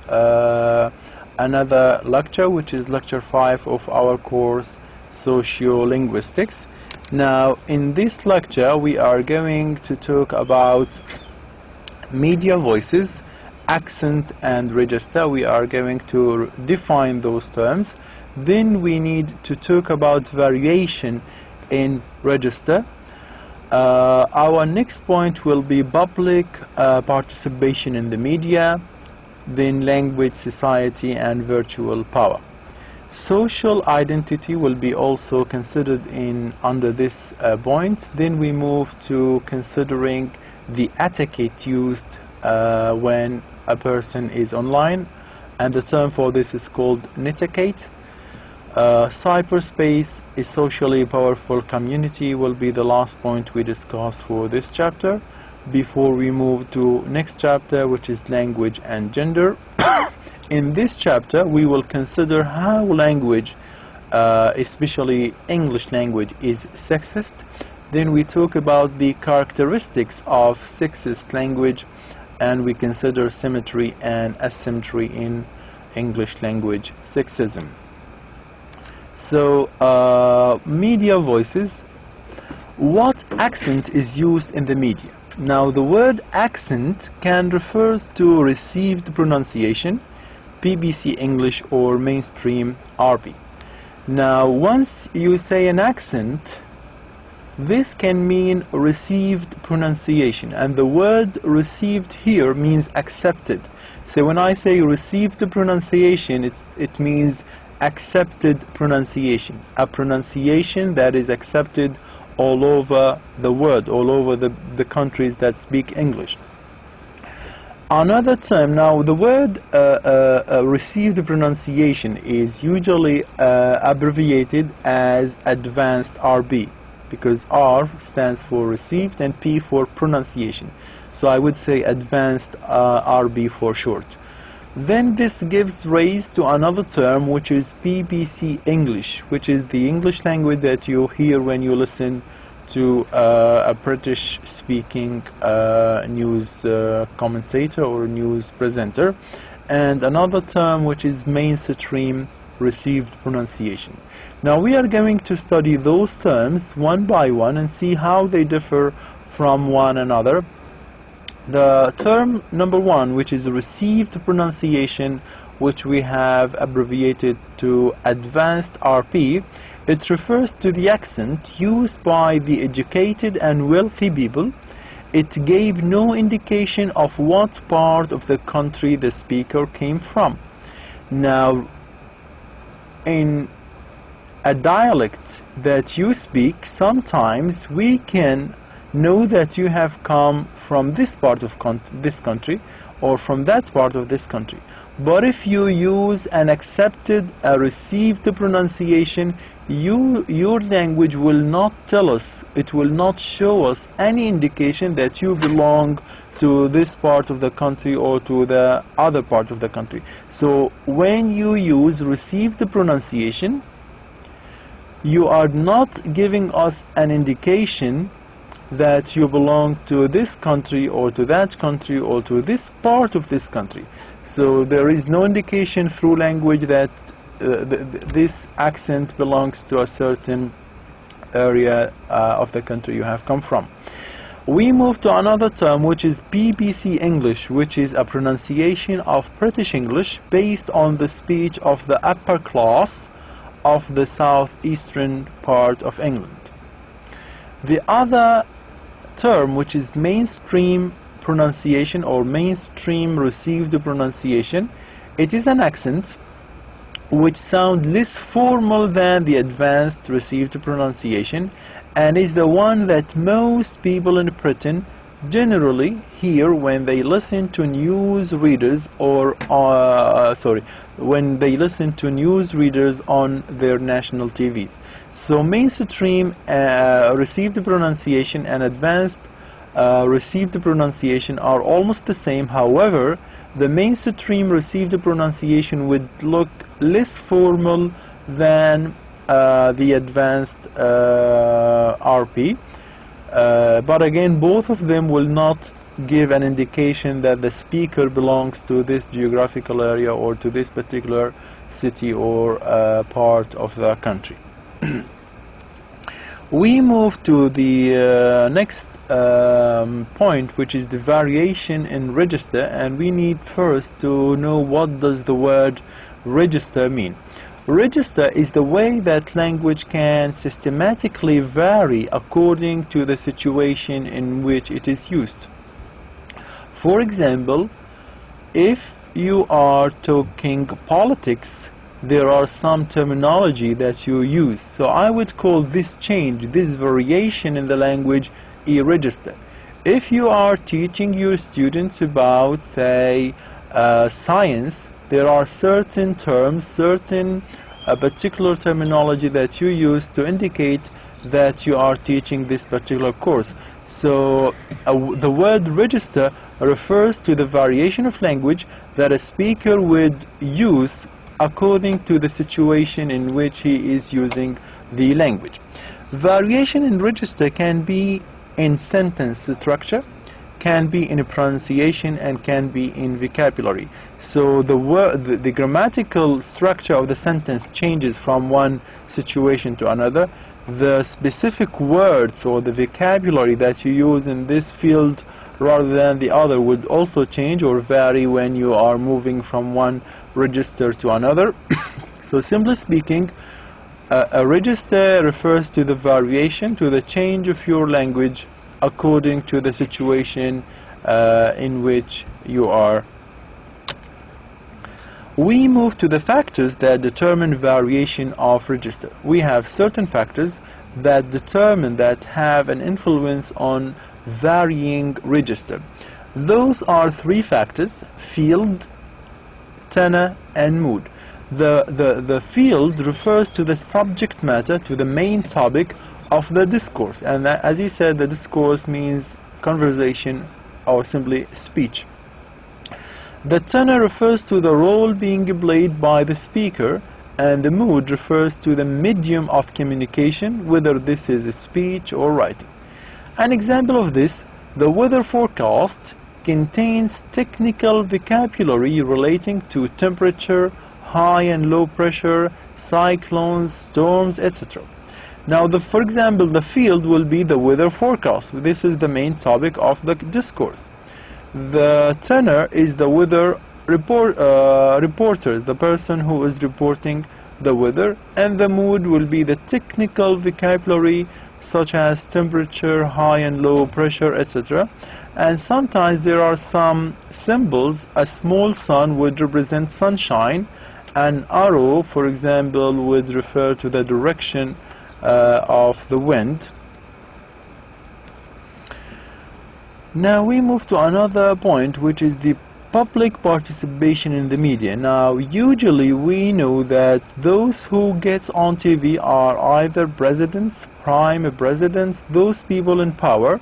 another lecture, which is lecture 5 of our course Sociolinguistics. Now in this lecture we are going to talk about media voices, accent and register. We are going to define those terms. Then we need to talk about variation in register. Our next point will be public participation in the media, then language, society and virtual power. Social identity will be also considered under this point. Then we move to considering the etiquette used when a person is online, and the term for this is called netiquette. Cyberspace is socially powerful community will be the last point we discuss for this chapter before we move to next chapter, which is language and gender. In this chapter we will consider how language, especially English language, is sexist. Then we talk about the characteristics of sexist language, and we consider symmetry and asymmetry in English language sexism. So media voices. What accent is used in the media? Now the word accent can refer to received pronunciation, BBC English or mainstream RP. Now once you say an accent, this can mean received pronunciation, and the word received here means accepted. So when I say received pronunciation, it means accepted pronunciation, a pronunciation that is accepted all over the world, all over the countries that speak English. Another term, now the word received pronunciation is usually abbreviated as advanced RB, because R stands for received and P for pronunciation. So I would say advanced RB for short. Then this gives rise to another term, which is BBC English, which is the English language that you hear when you listen to a British speaking news commentator or news presenter, and another term which is mainstream received pronunciation. Now we are going to study those terms one by one and see how they differ from one another. The term number one, which is received pronunciation, which we have abbreviated to advanced RP, it refers to the accent used by the educated and wealthy people. It gave no indication of what part of the country the speaker came from. Now, in a dialect that you speak, sometimes we can know that you have come from this part of this country or from that part of this country. But if you use an accepted, received pronunciation, your language will not tell us, it will not show us any indication that you belong to this part of the country or to the other part of the country. So when you use received pronunciation, you are not giving us an indication that you belong to this country or to that country or to this part of this country. So there is no indication through language that this accent belongs to a certain area of the country you have come from. We move to another term, which is BBC English, which is a pronunciation of British English based on the speech of the upper class of the southeastern part of England. The other term, which is mainstream pronunciation or mainstream received pronunciation, it is an accent which sounds less formal than the advanced received pronunciation, and is the one that most people in Britain generally hear when they listen to news readers or when they listen to news readers on their national TVs. So mainstream received pronunciation and advanced received pronunciation are almost the same. However, the mainstream received pronunciation would look less formal than the advanced RP. But again, both of them will not give an indication that the speaker belongs to this geographical area or to this particular city or part of the country. We move to the next point, which is the variation in register, and we need first to know what does the word register mean. Register is the way that language can systematically vary according to the situation in which it is used. For example, if you are talking politics, there are some terminology that you use. So I would call this change, this variation in the language, a register. If you are teaching your students about, say, science, there are certain terms, certain particular terminology that you use to indicate that you are teaching this particular course. So the word register refers to the variation of language that a speaker would use according to the situation in which he is using the language. Variation in register can be in sentence structure, can be in pronunciation, and can be in vocabulary. So the grammatical structure of the sentence changes from one situation to another. The specific words or the vocabulary that you use in this field rather than the other would also change or vary when you are moving from one register to another. So simply speaking, a register refers to the variation, to the change of your language according to the situation in which you are. We move to the factors that determine variation of register. We have certain factors that determine, that have an influence on varying register. Those are three factors: field, tenor, and mood. The field refers to the subject matter, to the main topic of the discourse, and as he said, the discourse means conversation or simply speech. The tenor refers to the role being played by the speaker, and the mood refers to the medium of communication, whether this is a speech or writing. An example of this, the weather forecast contains technical vocabulary relating to temperature, high and low pressure, cyclones, storms, etc. Now, for example, the field will be the weather forecast. This is the main topic of the discourse. The tenor is the weather reporter, the person who is reporting the weather, and the mood will be the technical vocabulary such as temperature, high and low pressure, etc. And sometimes there are some symbols. A small sun would represent sunshine. An arrow, for example, would refer to the direction of the wind. Now we move to another point, which is the public participation in the media. Now usually we know that those who get on TV are either presidents, prime presidents, those people in power,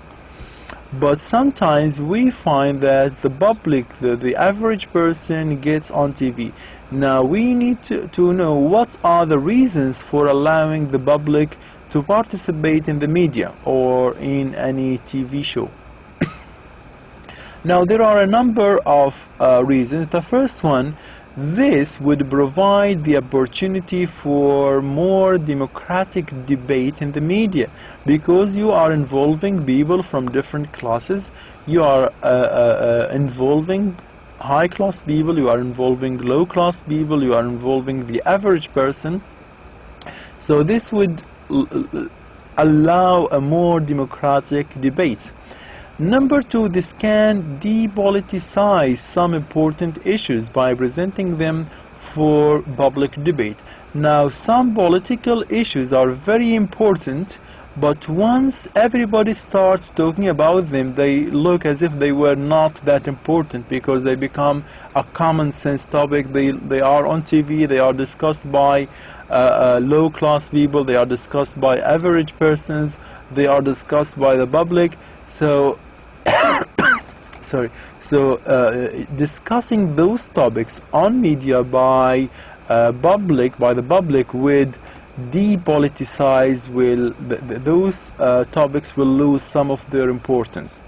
but sometimes we find that the public, the average person gets on TV. Now we need to know what are the reasons for allowing the public to participate in the media or in any TV show. Now there are a number of reasons. The first one, this would provide the opportunity for more democratic debate in the media, because you are involving people from different classes. You are involving high class people, you are involving low class people, you are involving the average person. So this would allow a more democratic debate. Number two, this can depoliticize some important issues by presenting them for public debate. Now, some political issues are very important, but once everybody starts talking about them, they look as if they were not that important, because they become a common sense topic. They are on TV, they are discussed by low class people, they are discussed by average persons, they are discussed by the public. So discussing those topics on media by the public would depoliticize, those topics will lose some of their importance.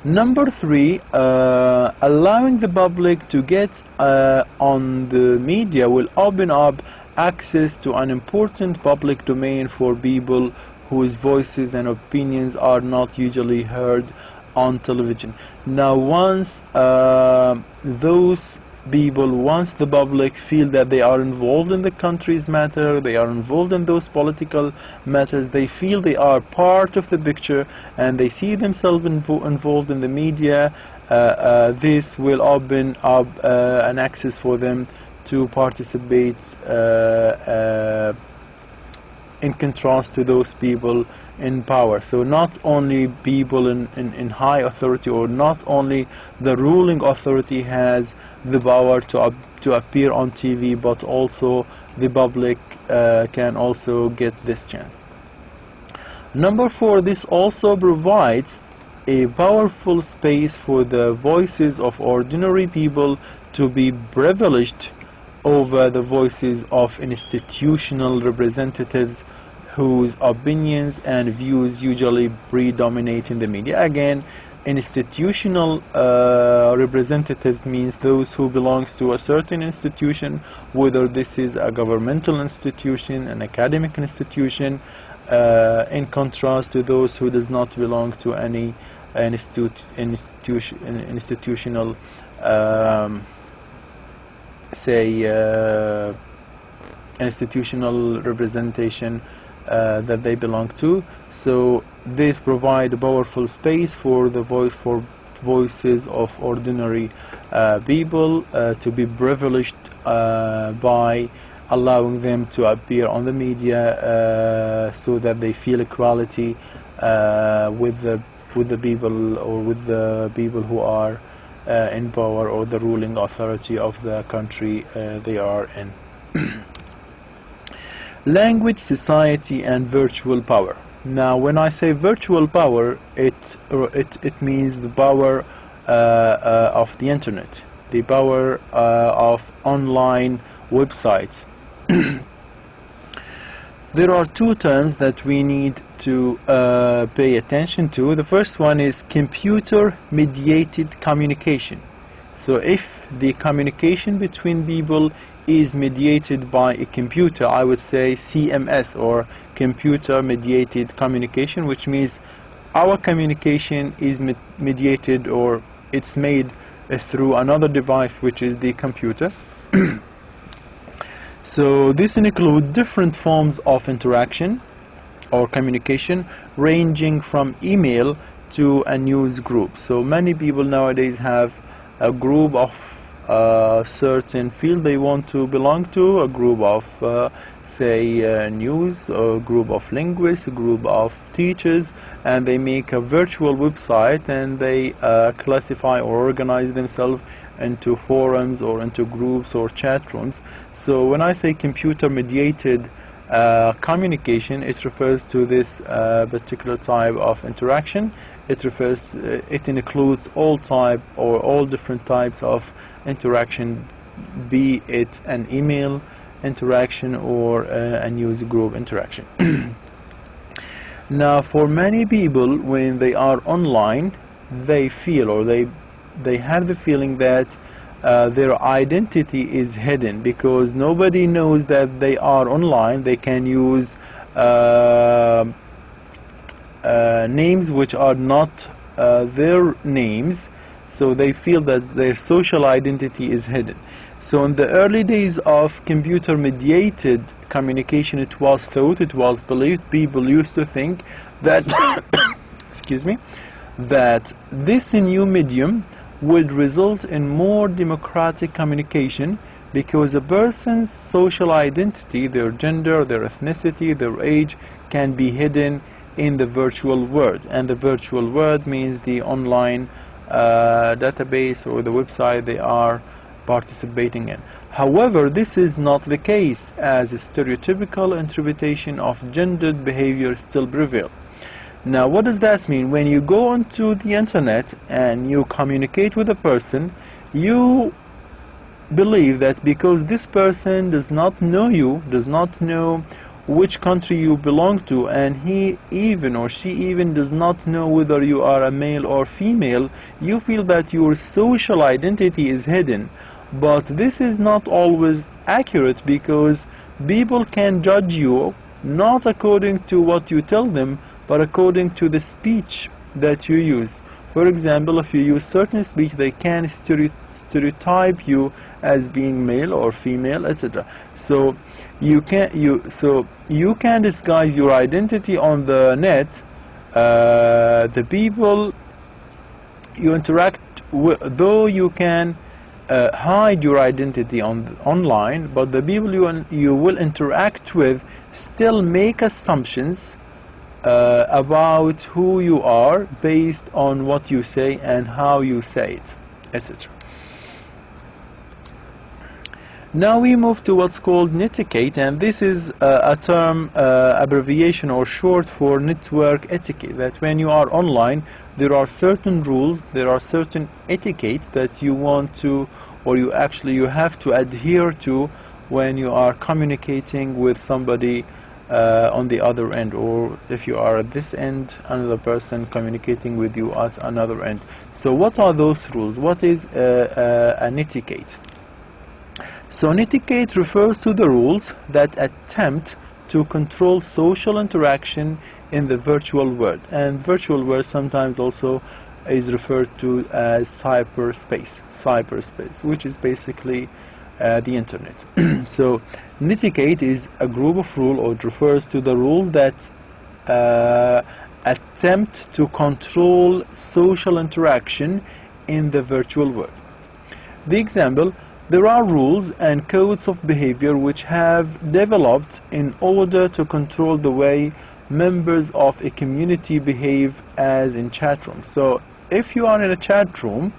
Number 3, allowing the public to get on the media will open up access to an important public domain for people whose voices and opinions are not usually heard on television. Now, once once the public feel that they are involved in the country's matter, they are involved in those political matters, they feel they are part of the picture, and they see themselves involved in the media, this will open up an access for them to participate in contrast to those people in power. So not only people in high authority, or not only the ruling authority has the power to appear on TV, but also the public can also get this chance. Number 4, this also provides a powerful space for the voices of ordinary people to be privileged over the voices of institutional representatives whose opinions and views usually predominate in the media. Again, institutional representatives means those who belongs to a certain institution, whether this is a governmental institution, an academic institution, in contrast to those who does not belong to any institutional institutional representation that they belong to. So this provide a powerful space for the voices of ordinary people to be privileged by allowing them to appear on the media, so that they feel equality with the people, or with the people who are in power, or the ruling authority of the country they are in. Language, society, and virtual power. Now, when I say virtual power, it means the power of the internet, the power of online websites. There are two terms that we need to pay attention to. The first one is computer-mediated communication. So if the communication between people is mediated by a computer, I would say CMS, or computer-mediated communication, which means our communication is mediated, or it's made through another device, which is the computer. So this includes different forms of interaction or communication, ranging from email to a news group. So many people nowadays have a group of certain field they want to belong to, a group of news, a group of linguists, a group of teachers, and they make a virtual website, and they classify or organize themselves into forums or into groups or chat rooms. So when I say computer mediated communication, it refers to this particular type of interaction. It includes all type or all different types of interaction, be it an email interaction or a news group interaction. Now, for many people, when they are online, they feel, or they have the feeling that their identity is hidden, because nobody knows that they are online. They can use names which are not their names, so they feel that their social identity is hidden. So in the early days of computer-mediated communication, it was believed, people used to think that excuse me, that this new medium would result in more democratic communication, because a person's social identity, their gender, their ethnicity, their age, can be hidden in the virtual world. And the virtual world means the online database or the website they are participating in. However, this is not the case, as a stereotypical interpretation of gendered behavior still prevail. Now, what does that mean? When you go onto the internet and you communicate with a person, you believe that because this person does not know you, does not know which country you belong to, and he even or she even does not know whether you are a male or female, you feel that your social identity is hidden. But this is not always accurate, because people can judge you not according to what you tell them, but according to the speech that you use. For example, if you use certain speech, they can stereotype you as being male or female, etc. So you can disguise your identity on the net. The people you interact with, though you can hide your identity online, but the people you will interact with still make assumptions about who you are based on what you say and how you say it, etc. Now we move to what's called netiquette, and this is a term, abbreviation or short for network etiquette, that when you are online there are certain rules, there are certain etiquette that you want to, or you have to adhere to when you are communicating with somebody on the other end, or if you are at this end, another person communicating with you at another end. So what are those rules? What is a netiquette? So netiquette refers to the rules that attempt to control social interaction in the virtual world, and virtual world sometimes also is referred to as cyberspace, which is basically the internet. So netiquette is a group of rules, or it refers to the rules that attempt to control social interaction in the virtual world. The example: there are rules and codes of behavior which have developed in order to control the way members of a community behave, as in chat rooms. So if you are in a chat room,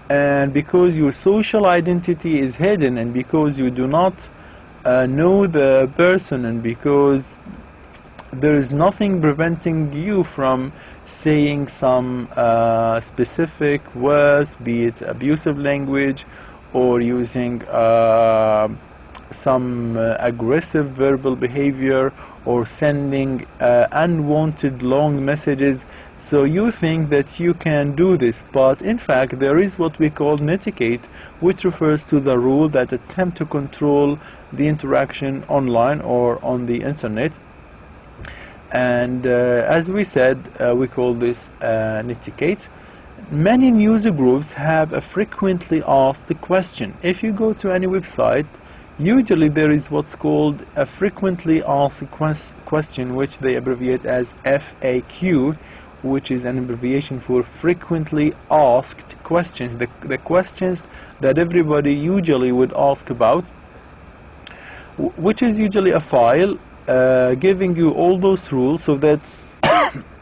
and because your social identity is hidden, and because you do not know the person, and because there is nothing preventing you from saying some specific words, be it abusive language, or using some aggressive verbal behavior, or sending unwanted long messages. So you think that you can do this, but in fact there is what we call netiquette, which refers to the rule that attempt to control the interaction online or on the internet. And as we said, we call this netiquette. Many news groups have a frequently asked question. If you go to any website, usually there is what's called a frequently asked question, which they abbreviate as FAQ, which is an abbreviation for frequently asked questions, the questions that everybody usually would ask about, which is usually a file giving you all those rules so that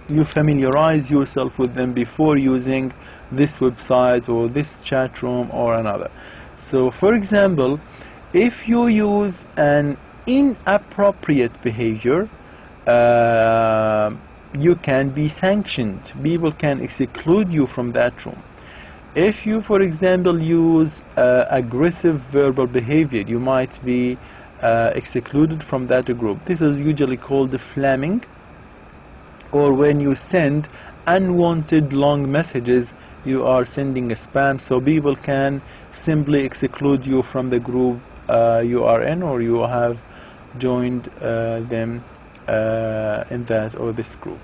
you familiarize yourself with them before using this website or this chat room or another. So for example, if you use an inappropriate behavior, you can be sanctioned. People can exclude you from that room. If you, for example, use aggressive verbal behavior, you might be excluded from that group. This is usually called flamming. Or when you send unwanted long messages, you are sending a spam, so people can simply exclude you from the group you are in, or you have joined them in that or this group.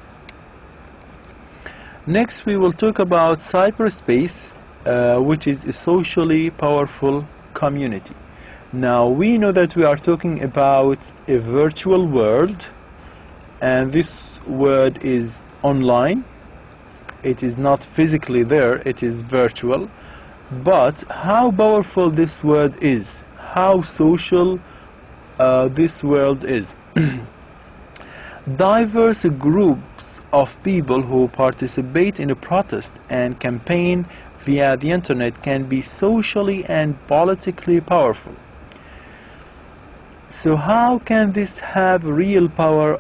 Next we will talk about cyberspace, which is a socially powerful community. Now we know that we are talking about a virtual world, and this world is online. It is not physically there, it is virtual. But how powerful this world is, how social this world is. Diverse groups of people who participate in a protest and campaign via the internet can be socially and politically powerful. So how can this have real power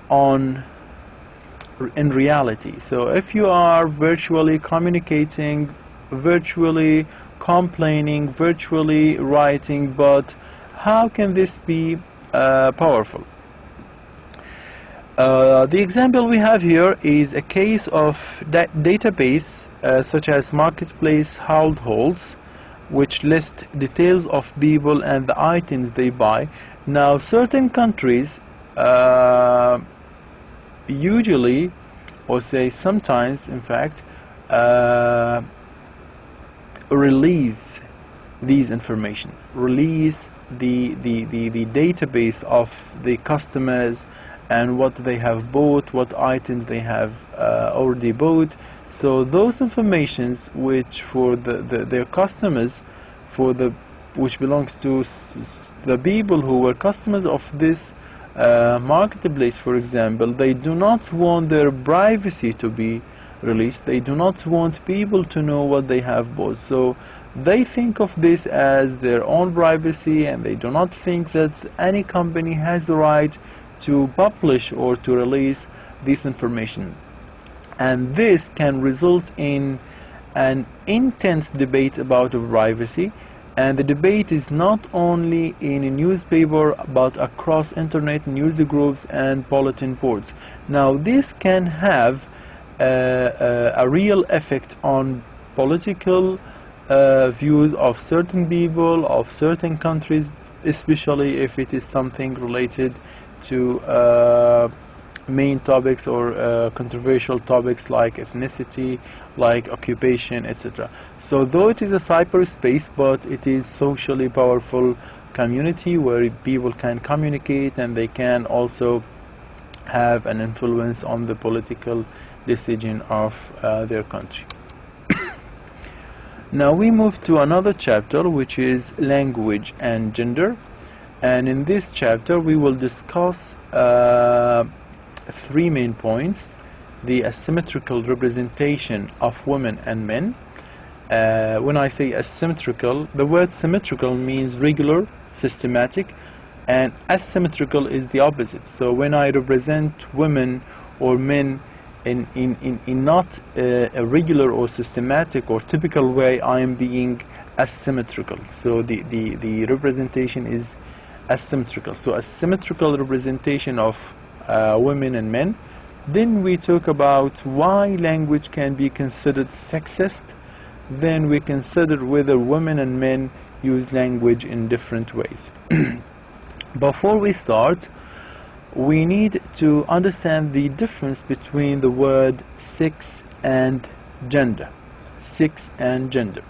in reality? So if you are virtually communicating, virtually complaining, virtually writing, but how can this be powerful? The example we have here is a case of database such as marketplace households, which list details of people and the items they buy. Now, certain countries usually, or say sometimes, in fact, release these information, release the database of the customers and what they have bought, what items they have already bought. So those informations which for their customers, which belongs to the people who were customers of this marketplace, for example, they do not want their privacy to be released. They do not want people to know what they have bought. So they think of this as their own privacy, and they do not think that any company has the right to publish or to release this information. And this can result in an intense debate about privacy, and the debate is not only in a newspaper but across internet news groups and bulletin boards. Now, this can have a real effect on political views of certain people, of certain countries, especially if it is something related to main topics or controversial topics like ethnicity, like occupation, etc. So though it is a cyberspace, but it is socially powerful community where people can communicate and they can also have an influence on the political decision of their country. Now we move to another chapter, which is language and gender. And in this chapter we will discuss three main points: the asymmetrical representation of women and men. When I say asymmetrical, the word symmetrical means regular, systematic, and asymmetrical is the opposite. So when I represent women or men in not a regular or systematic or typical way, I am being asymmetrical. So the representation is asymmetrical. So asymmetrical representation of women and men. Then we talk about why language can be considered sexist. Then we consider whether women and men use language in different ways. Before we start, we need to understand the difference between the word sex and gender. Sex and gender.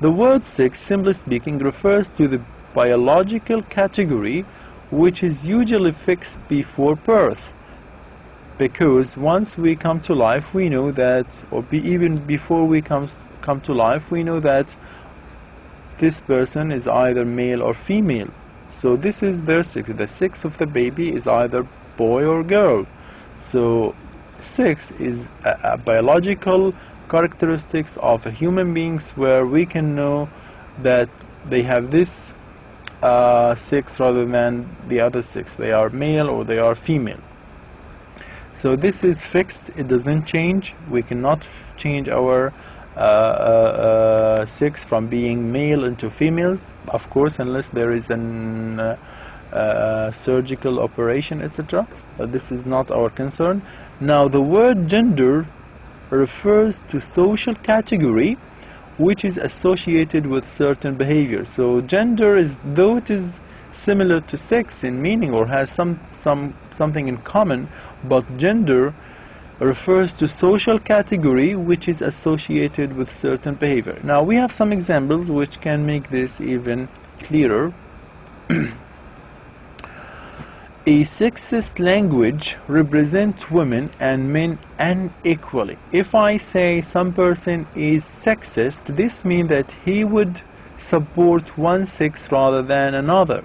The word sex, simply speaking, refers to the biological category which is usually fixed before birth, because once we come to life we know that, or even before we come to life, we know that this person is either male or female. So this is their sex. The sex of the baby is either boy or girl. So sex is a biological characteristics of human beings where we can know that they have this sex rather than the other sex. They are male or they are female. So this is fixed. It doesn't change. We cannot change our sex from being male into females, of course, unless there is an surgical operation, etc. But this is not our concern. Now, the word gender refers to social category which is associated with certain behaviors. So gender is, though it is similar to sex in meaning or has something in common, but gender refers to social category which is associated with certain behavior. Now we have some examples which can make this even clearer. A sexist language represents women and men unequally. If I say some person is sexist, this means that he would support one sex rather than another.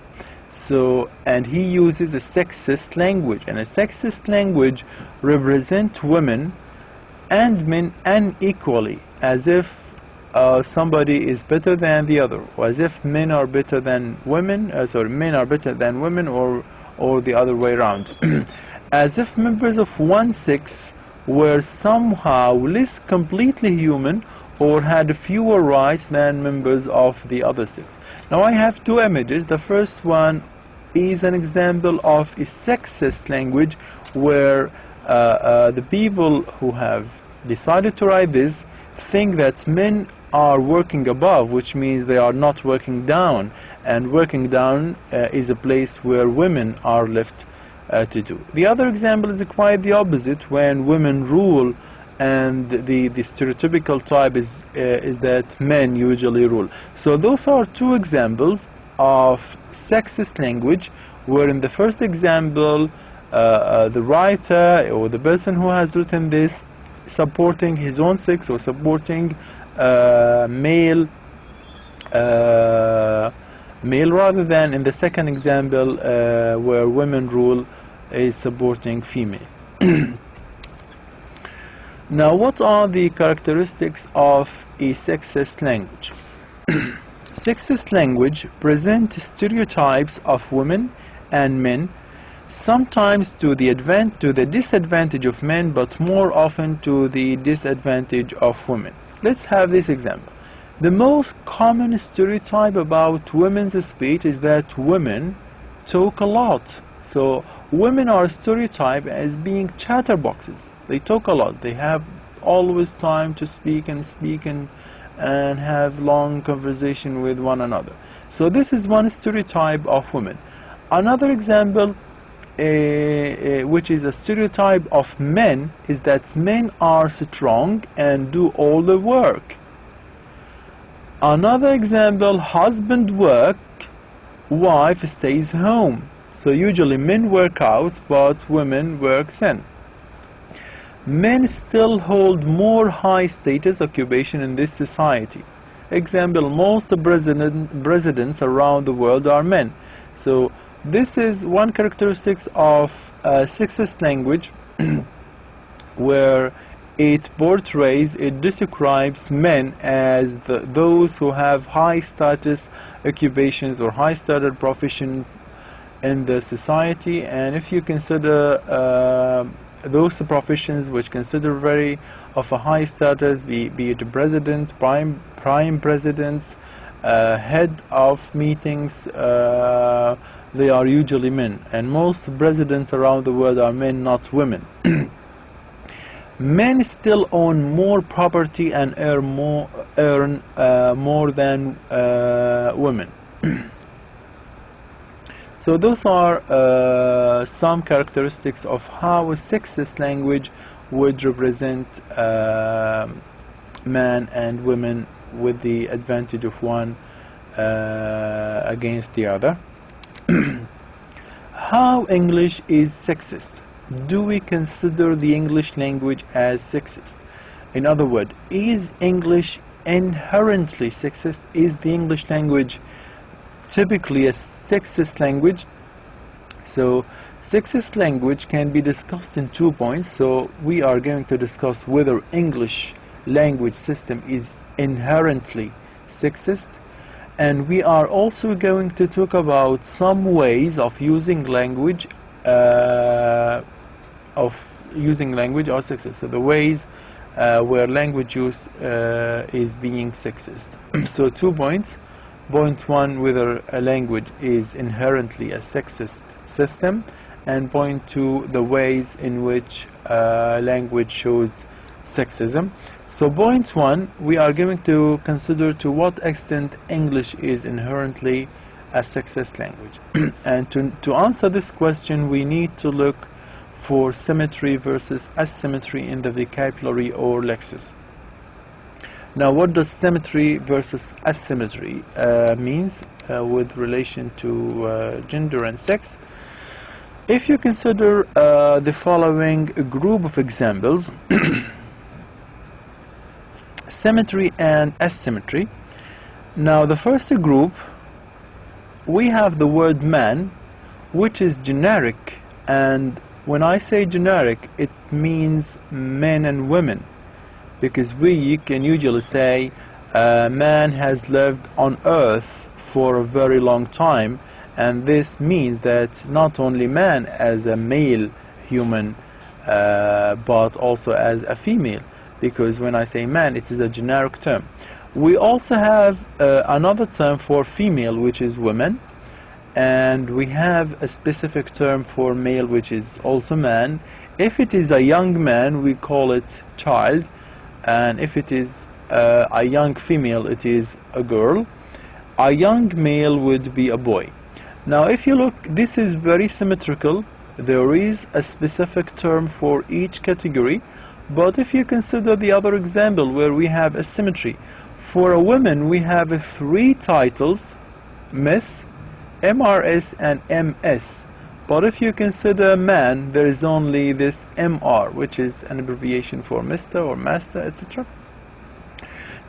So, and he uses a sexist language, and a sexist language represents women and men unequally, as if somebody is better than the other, or as if men are better than women, men are better than women, or the other way around. As if members of one sex were somehow less completely human or had fewer rights than members of the other sex. Now I have two images. The first one is an example of a sexist language where the people who have decided to write this think that men are working above, which means they are not working down, and working down is a place where women are left to do. The other example is quite the opposite, when women rule, and the stereotypical type is that men usually rule. So those are two examples of sexist language, where in the first example the writer or the person who has written this supporting his own sex or supporting male rather than in the second example where women rule is supporting female. Now, what are the characteristics of a sexist language? Sexist language presents stereotypes of women and men, sometimes to the disadvantage of men, but more often to the disadvantage of women. Let's have this example. The most common stereotype about women's speech is that women talk a lot. So women are stereotyped as being chatterboxes. They talk a lot. They have always time to speak and have long conversation with one another. So this is one stereotype of women. Another example, which is a stereotype of men, is that men are strong and do all the work. Another example, husband work, wife stays home. So usually men work out, but women work in. Men still hold more high status occupation in this society. Example, most presidents around the world are men. So this is one characteristic of sexist language where it portrays, it describes men as those who have high status occupations or high status professions in the society. And if you consider those professions which consider very of a high status, be it president, prime presidents, head of meetings, they are usually men, and most presidents around the world are men, not women. Men still own more property and earn more than women. So those are some characteristics of how a sexist language would represent man and women with the advantage of one against the other. How English is sexist? Do we consider the English language as sexist? In other words, is English inherently sexist? Is the English language typically a sexist language? So sexist language can be discussed in 2 points. So we are going to discuss whether English language system is inherently sexist, and we are also going to talk about some ways of using language or sexist. So the ways where language use is being sexist. So 2 points. Point 1, whether a language is inherently a sexist system, and point 2, the ways in which language shows sexism. So point 1, we are going to consider to what extent English is inherently a sexist language. And to answer this question, we need to look for symmetry versus asymmetry in the vocabulary or lexis. Now, what does symmetry versus asymmetry means with relation to gender and sex? If you consider the following group of examples, symmetry and asymmetry. Now, the first group, we have the word man, which is generic, and when I say generic, it means men and women, because we can usually say man has lived on earth for a very long time, and this means that not only man as a male human but also as a female, because when I say man, it is a generic term. We also have another term for female, which is women, and we have a specific term for male, which is also man. If it is a young man, we call it child, and if it is a young female, it is a girl. A young male would be a boy. Now if you look, this is very symmetrical. There is a specific term for each category, but if you consider the other example where we have asymmetry, for a woman we have 3 titles: Miss, MRS and MS. But if you consider man, there is only this MR, which is an abbreviation for Mr. or Master, etc.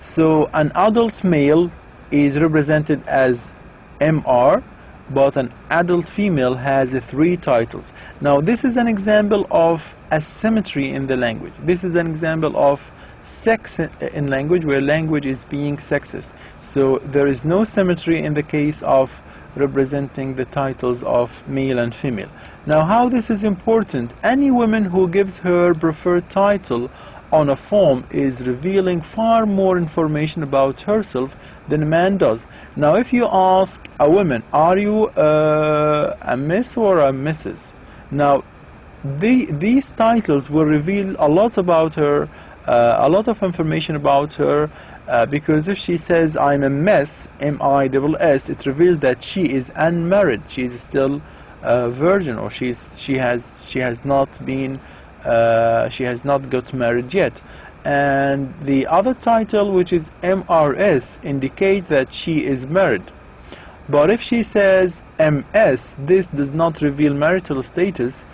So an adult male is represented as MR, but an adult female has 3 titles. Now this is an example of asymmetry in the language. This is an example of sex in language, where language is being sexist. So there is no symmetry in the case of representing the titles of male and female. Now how this is important: any woman who gives her preferred title on a form is revealing far more information about herself than a man does. Now if you ask a woman, are you a Miss or a Mrs.? Now these titles will reveal a lot about her, a lot of information about her, because if she says I'm a Miss, M-I-S-S, it reveals that she is unmarried, she is still a virgin, or she has not got married yet. And the other title, which is MRS, indicate that she is married. But if she says MS, this does not reveal marital status.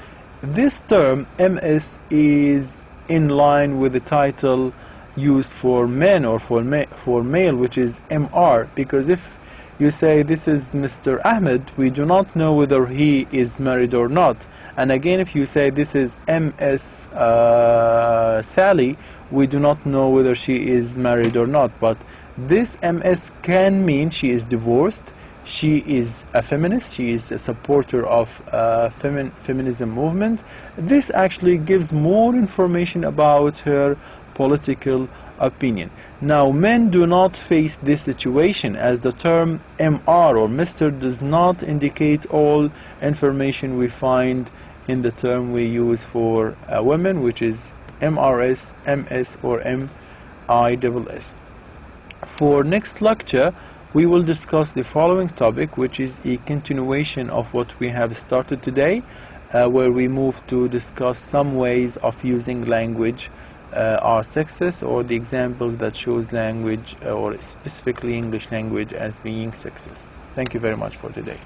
This term MS is in line with the title used for men or for male, which is MR, because if you say this is Mr. Ahmed, we do not know whether he is married or not. And again, if you say this is MS Sally, we do not know whether she is married or not. But this MS can mean she is divorced, she is a feminist, she is a supporter of feminism movement. This actually gives more information about her political opinion. Now men do not face this situation, as the term MR or Mr. does not indicate all information we find in the term we use for women, which is MRS, MS or MISS. For next lecture we will discuss the following topic, which is a continuation of what we have started today, where we move to discuss some ways of using language are sexist, or the examples that shows language or specifically English language as being sexist. Thank you very much for today.